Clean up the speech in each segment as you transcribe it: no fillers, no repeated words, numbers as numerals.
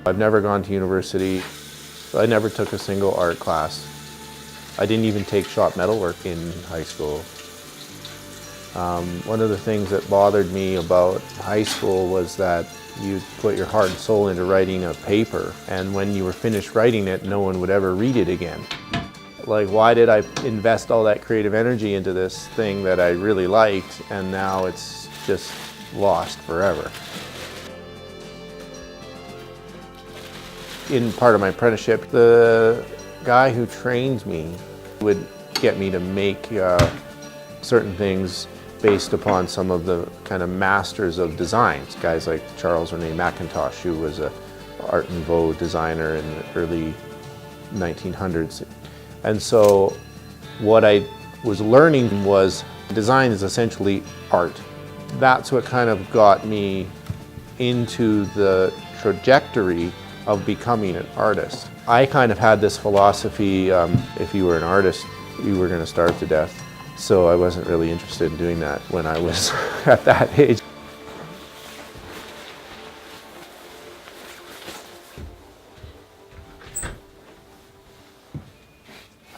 I've never gone to university. I never took a single art class. I didn't even take shop metalwork in high school. One of the things that bothered me about high school was that you put your heart and soul into writing a paper, and when you were finished writing it, no one would ever read it again. Like, why did I invest all that creative energy into this thing that I really liked, and now it's just lost forever? In part of my apprenticeship, the guy who trained me would get me to make certain things based upon some of the kind of masters of designs. Guys like Charles Rene McIntosh, who was an Art Nouveau designer in the early 1900s. And so what I was learning was design is essentially art. That's what kind of got me into the trajectory of becoming an artist. I kind of had this philosophy, if you were an artist, you were going to starve to death. So I wasn't really interested in doing that when I was at that age.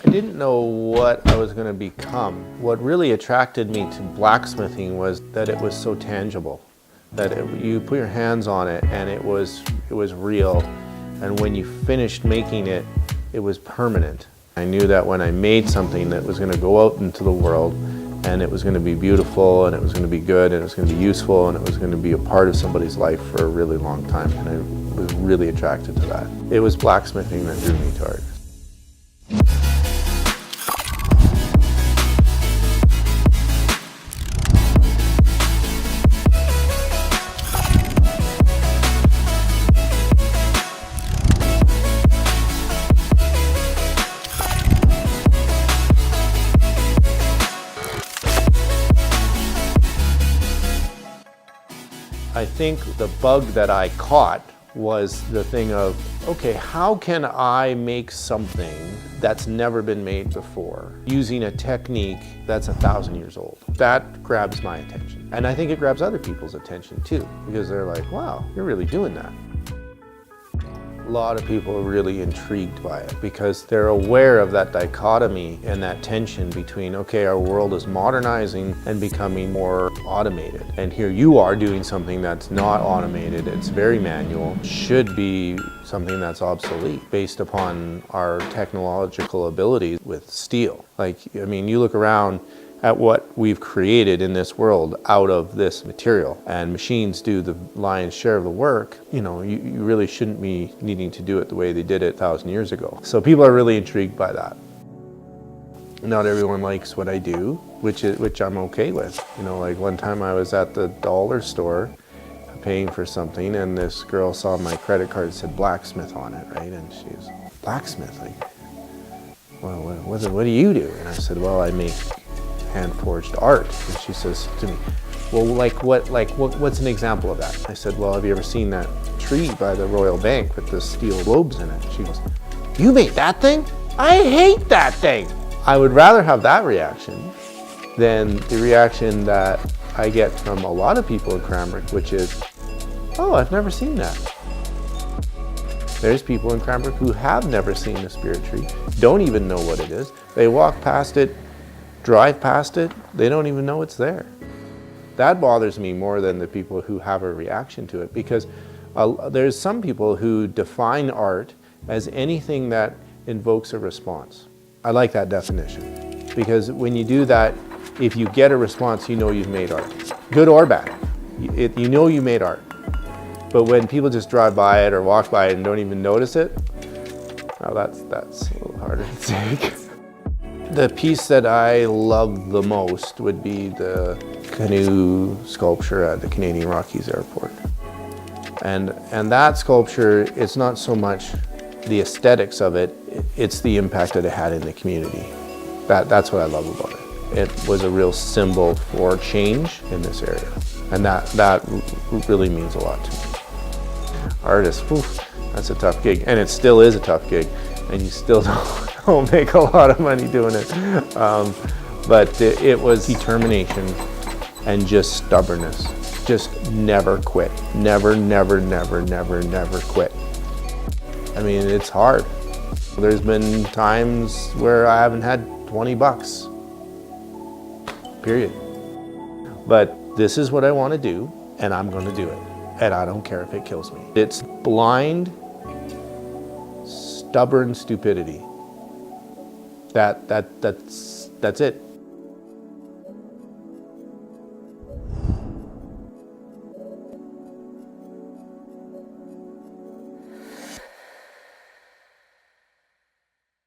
I didn't know what I was going to become. What really attracted me to blacksmithing was that it was so tangible, that you put your hands on it and it was real. And when you finished making it, it was permanent. I knew that when I made something that was going to go out into the world, and it was going to be beautiful, and it was going to be good, and it was going to be useful, and it was going to be a part of somebody's life for a really long time. And I was really attracted to that. It was blacksmithing that drew me to art. I think the bug that I caught was the thing of, okay, how can I make something that's never been made before using a technique that's 1,000 years old? That grabs my attention. And I think it grabs other people's attention too, because they're like, wow, you're really doing that. A lot of people are really intrigued by it because they're aware of that dichotomy and that tension between, okay, our world is modernizing and becoming more automated. And here you are doing something that's not automated, it's very manual, should be something that's obsolete based upon our technological abilities with steel. Like, I mean, you look around at what we've created in this world out of this material, and machines do the lion's share of the work. You know, you really shouldn't be needing to do it the way they did it 1,000 years ago. So people are really intrigued by that. Not everyone likes what I do, which I'm okay with. You know, like one time I was at the dollar store paying for something, and this girl saw my credit card said Blacksmith on it, right? And she was, Blacksmith? Like, well, what do you do? And I said, well, I make hand-forged art. And she says to me, well, what's an example of that? I said, well, have you ever seen that tree by the Royal Bank with the steel globes in it? She goes, you made that thing? I hate that thing. I would rather have that reaction than the reaction that I get from a lot of people in Cranbrook, which is, oh, I've never seen that. There's people in Cranbrook who have never seen a spirit tree, don't even know what it is. They walk past it, drive past it, they don't even know it's there. That bothers me more than the people who have a reaction to it, because there's some people who define art as anything that invokes a response. I like that definition, because when you do that, if you get a response, you know you've made art, good or bad. You know you made art. But when people just drive by it or walk by it and don't even notice it, well, that's a little harder to take. The piece that I love the most would be the canoe sculpture at the Canadian Rockies Airport. And that sculpture, it's not so much the aesthetics of it, it's the impact that it had in the community. That's what I love about it. It was a real symbol for change in this area. And that really means a lot to me. Artist, that's a tough gig. And it still is a tough gig. And you still don't make a lot of money doing it. But it was determination and just stubbornness. Just never quit. Never, never, never, never, never quit. I mean, it's hard. There's been times where I haven't had 20 bucks, period. But this is what I want to do, and I'm going to do it. And I don't care if it kills me. It's blind, stubborn stupidity. That's it.